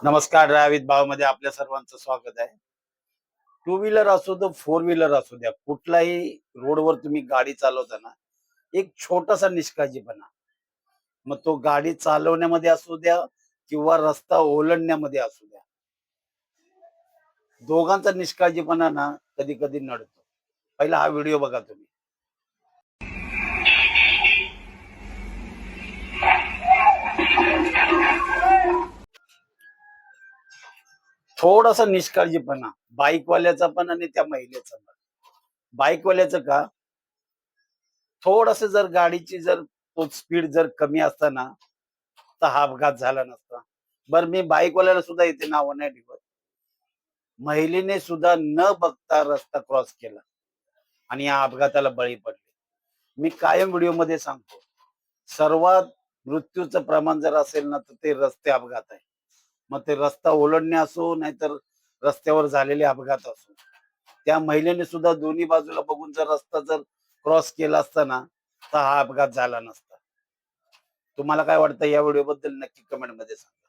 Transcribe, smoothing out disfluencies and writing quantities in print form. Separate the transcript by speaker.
Speaker 1: नमस्कार. ड्रायव्हित भाव मध्ये आपल्या सर्वांचं स्वागत आहे. टू व्हीलर असो तर फोर व्हीलर असू द्या, कुठलाही रोडवर तुम्ही गाडी चालवताना एक छोटासा निष्काळजीपणा, मग तो गाडी चालवण्यामध्ये असू द्या किंवा रस्ता ओलांडण्यामध्ये असू द्या, दोघांचा निष्काळजीपणा ना कधी कधी नडतो. पहिला हा व्हिडिओ बघा तुम्ही. थोडासा निष्काळजीपणा बाईकवाल्याचा पण आणि त्या महिलेचा पण. बाईकवाल्याचं का, थोडस जर गाडीची जर तो स्पीड जर कमी असता ना, तर हा अपघात झाला नसता. बरं, मी बाईकवाल्याला सुद्धा इथे नाव नाही ठेवत. महिलेने सुद्धा न बघता रस्ता क्रॉस केला आणि या अपघाताला बळी पडले. मी कायम व्हिडिओमध्ये सांगतो, सर्वात मृत्यूचं प्रमाण जर असेल ना, तर ते रस्ते अपघात आहे. मग ते रस्ता ओलांडणे असो नाहीतर रस्त्यावर झालेले अपघात असो. त्या महिलेने सुद्धा दोन्ही बाजूला बघून जर रस्ता जर क्रॉस केला असता ना, तर हा अपघात झाला नसता. तुम्हाला काय वाटतं या व्हिडिओ बद्दल नक्की कमेंट मध्ये सांगा.